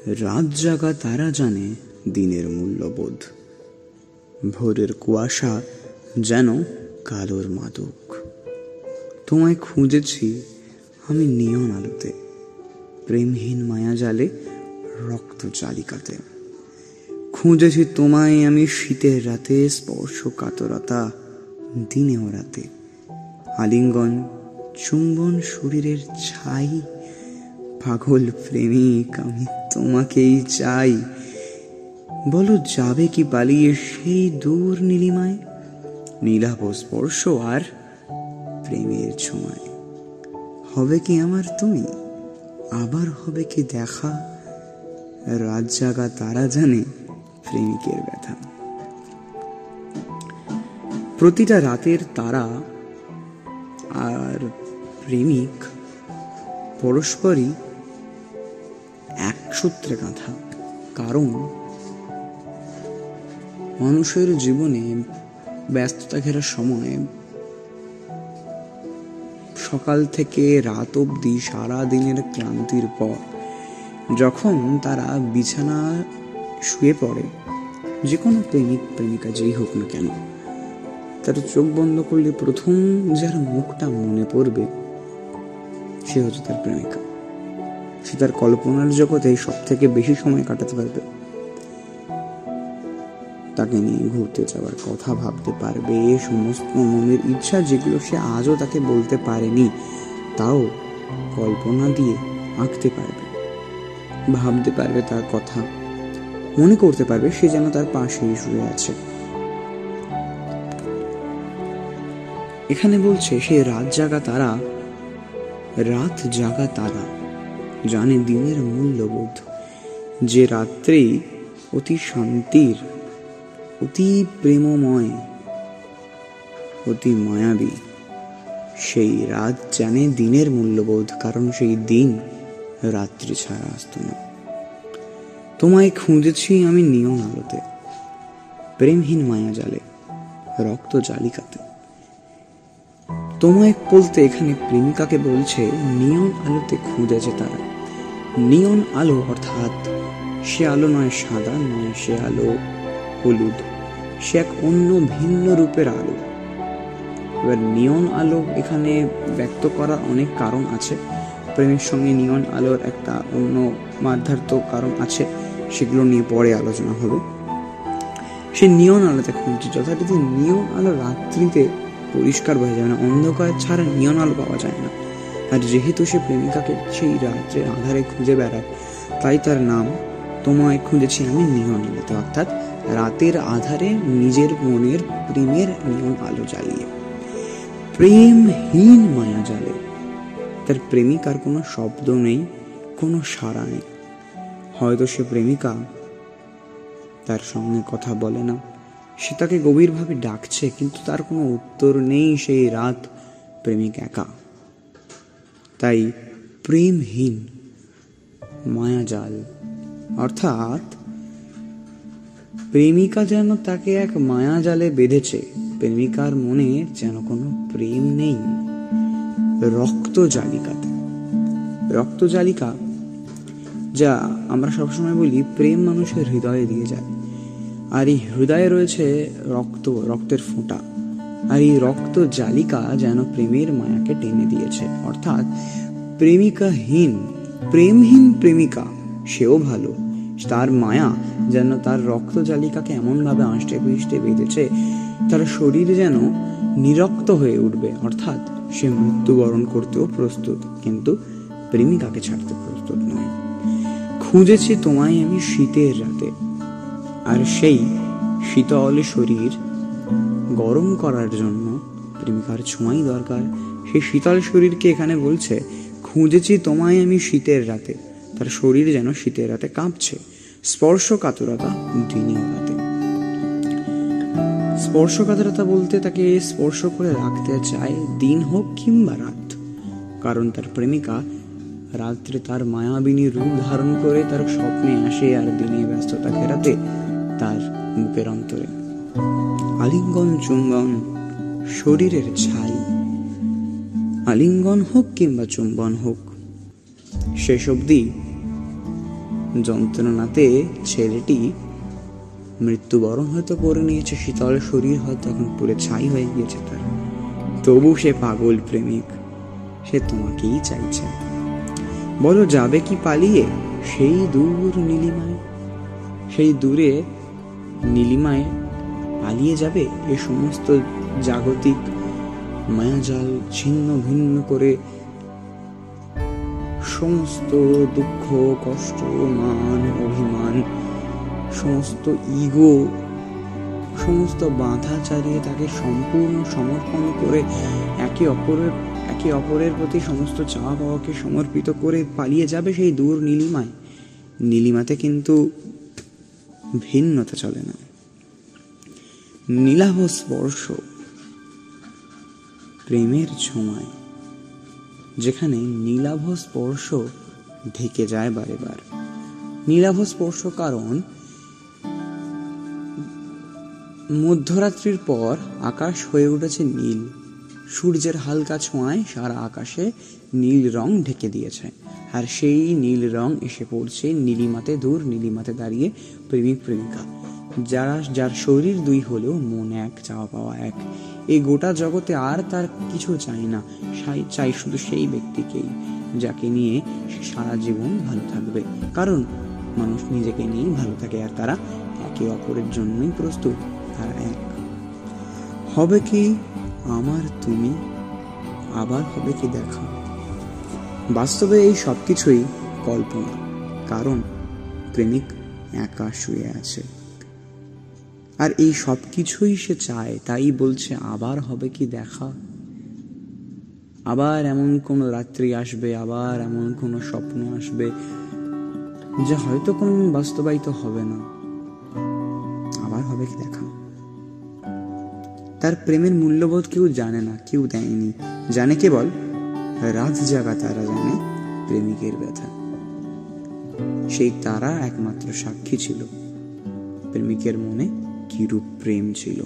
রাত জাগা তারা জানে দিনের মূল্যবোধ। ভোরের কুয়াশা যেন কালোর মাদক। তোমায় খুঁজেছি আমি নিয়ন আলোতে, প্রেমহীন মায়াজালে, রক্ত চালিকাতে। খুঁজেছি তোমায় আমি শীতের রাতে, স্পর্শ কাতরতা দিনে ও রাতে। আলিঙ্গন চুম্বন শরীরের ছাই, পাগল প্রেমিক আমি তোমাকেই চাই। বলো যাবে কি পালিয়ে সেই দূর নীলিমায়, নীলাভ স্পর্শ আর প্রেমের ছোঁয়ায়। হবে কি আমার তুমি, আবার হবে কি দেখা, রাত জাগা তারা জানে প্রেমিকের ব্যথা। প্রতিটা রাতের তারা আর প্রেমিক পরস্পরই এক সূত্রে গাঁথা। কারণ মানুষের জীবনে ব্যস্ততা ঘেরা সময়, সকাল থেকে রাত অবধি সারা দিনের ক্লান্তির পর যখন তারা বিছানা শুয়ে পড়ে, যে কোনো প্রেমিক প্রেমিকা যেই হোক না কেন, তার চোখ বন্ধ করলে প্রথম যার মুখটা মনে পড়বে সে হচ্ছে তার প্রেমিকা। সে তার কল্পনার জগতে সব থেকে বেশি সময় কাটাতে পারবে, তাকে নিয়ে ঘুরতে যাওয়ার কথা ভাবতে পারবে, সমস্ত মনের ইচ্ছা যেগুলো সে আজও তাকে বলতে পারেনি তাও কল্পনা দিয়ে আঁকতে পারবে, ভাবতে পারবে তার কথা, মনে করতে পারবে সে যেন তার পাশেই শুয়ে আছে। এখানে বলছে সে রাত জাগা তারা, রাত জাগা তারা জানে দিনের মূল্যবোধ। যে রাত্রি অতি শান্তির, অতি প্রেমময়, অতি মায়াবী, সেই রাত জানে দিনের মূল্যবোধ। কারণ সেই দিন রাত্রি ছাড়া আসত না। তোমায় খুঁজেছি আমি নিয়ন আলোতে, প্রেমহীন মায়া জালে, রক্ত জালিকাতে। তোমায় বলতে এখানে প্রেমিকাকে বলছে নিয়ন আলোতে খুঁজেছে তারা। নিয়ন আলো অর্থাৎ সে আলো নয় সাদা, নয় সে আলো হলুদ, সে এক অন্য ভিন্ন রূপের আলো। এবার নিয়ন আলো এখানে ব্যক্ত করার অনেক কারণ আছে। প্রেমের সঙ্গে নিয়ন আলোর একটা অন্য মাধ্যার্থ কারণ আছে, সেগুলো নিয়ে পরে আলোচনা হবে। সে নিয়ন আলোতে খুঁজছে, যথারীতি নিয়ন আলো রাত্রিতে পরিষ্কার হয়ে যায় না, অন্ধকার ছাড়া নিয়ন আলো পাওয়া যায় না। আর যেহেতু সে প্রেমিকাকে সেই রাত্রে আধারে খুঁজে বেড়ায়, তাই তার নাম তোমায় খুঁজেছি আমি নিয়ন আলোতে, অর্থাৎ রাতের আধারে নিজের মনের প্রেমের নিয়ন আলো জ্বালিয়ে। প্রেমহীন মায়া জালে, তার প্রেমিকার কোনো শব্দ নেই, কোনো সাড়া নেই। হয়তো সে প্রেমিকা তার সঙ্গে কথা বলে না, সে তাকে গভীরভাবে ডাকছে কিন্তু তার কোনো উত্তর নেই। সেই রাত প্রেমিক একা। তাই প্রেমহীন মায়াজাল, অর্থাৎ প্রেমিকা যেন তাকে এক মায়াজালে বেঁধেছে। প্রেমিকার মনে যেন কোনো প্রেম নেই। রক্ত জালিকাতে, রক্ত জালিকা যা আমরা সবসময় বলি প্রেম মানুষের হৃদয়ে দিয়ে যায়, আর এই হৃদয়ে রয়েছে রক্ত, রক্তের ফোঁটা। আর এই রক্ত জালিকা যেন প্রেমের মায়াকে টেনে দিয়েছে। অর্থাৎ প্রেমিকাহীন, প্রেমহীন প্রেমিকা সেও ভালো, তার মায়া যেন তার রক্ত জালিকাকে এমনভাবে আঁচড়ে পিষ্টে বেঁধেছে, তার শরীর যেন নিরক্ত হয়ে উঠবে। অর্থাৎ সে মৃত্যুবরণ করতেও প্রস্তুত, কিন্তু প্রেমিকাকে ছাড়তে প্রস্তুত নয়। খুঁজেছি তোমায় আমি শীতের রাতে, আর সেই শীতল শরীর গরম করার জন্য প্রেমিকার ছোঁয়াই দরকার। সেই শীতল শরীরকে এখানে বলছে খুঁজেছি তোমায় আমি শীতের রাতে, তার শরীর যেন শীতের রাতে কাঁপছে। স্পর্শ কাতরতা দিনে ও রাতে। স্পর্শ কাতরতা বলতে তাকে স্পর্শ করে রাখতে চায়, দিন হোক কিংবা রাত। কারণ তার প্রেমিকা রাত্রে তার মায়াবিনী রূপ ধারণ করে তার স্বপ্নে আসে, আর দিনে ব্যস্ততা ঘেরাতে তার বুকের অন্তরে। আলিঙ্গন চুম্বন শরীরের ছাই, আলিঙ্গন হোক কিংবা চুম্বন হোক, শেষ অবধি যন্ত্রণাতে ছেলেটি মৃত্যুবরণ হয়তো করে নিয়েছে, শীতল শরীর হয়তো এখন পুরে ছাই হয়ে গিয়েছে তার, তবু সে পাগল প্রেমিক, সে তোমাকেই চাইছে। বলো যাবে কি পালিয়ে সেই দূর নীলিমায়? সেই দূরে নীলিমায় পালিয়ে যাবে এ সমস্ত জাগতিক মায়াজাল ছিন্ন ভিন্ন করে, সমস্ত দুঃখ কষ্ট মান অভিমান সমস্ত ইগো সমস্ত বাধা চালিয়ে তাকে সম্পূর্ণ সমর্পণ করে একে অপরের প্রতি সমস্ত চাওয়া পাওয়াকে সমর্পিত করে পালিয়ে যাবে সেই দূর নীলিমায়? নীলিমাতে কিন্তু ভিন্নতা চলে না। নীলাভ স্পর্শ, প্রেমের ছোঁয়ায়, যেখানে নীলাভ স্পর্শ ঢেকে যায় বারে বার। নীলাভ স্পর্শ কারণ মধ্যরাত্রির পর আকাশ হয়ে উঠেছে নীল, সূর্যের হালকা ছোঁয়ায় সারা আকাশে নীল রং ঢেকে দিয়েছে, আর সেই নীল রং এসে পড়ছে নীলিমাতে, দূর নীলিমাতে দাঁড়িয়ে প্রেমিক প্রেমিকা, যার শরীর দুই হলেও মন এক, চাওয়া পাওয়া এক। এই গোটা জগতে আর তার কিছু চাই না, চাই শুধু সেই ব্যক্তিকেই যাকে নিয়ে সে সারা জীবন ভালো থাকবে। কারণ মানুষ নিজেকে নিয়েই ভালো থাকে, আর তারা একে অপরের জন্যই প্রস্তুত, তারা এক। হবে কি আমার তুমি, আবার হবে কি দেখা? বাস্তবে এই সবকিছুই কল্পনা, কারণ প্রেমিক একা শুয়ে আছে, আর এই সব কিছুই সে চায়, তাই বলছে আবার হবে কি দেখা। আবার এমন কোনো রাত্রি আসবে, আবার এমন কোনো স্বপ্ন আসবে যা হয়তো কোনোদিন বাস্তবায়িত হবে না। আবার হবে কি দেখা। তার প্রেমের মূল্যবোধ কেউ জানে না, কেউ দেয়নি, জানে কেবল রাত জাগা তারা জানে প্রেমিকের ব্যথা। সেই তারা একমাত্র সাক্ষী ছিল প্রেমিকের মনে কিরূপ প্রেম ছিল।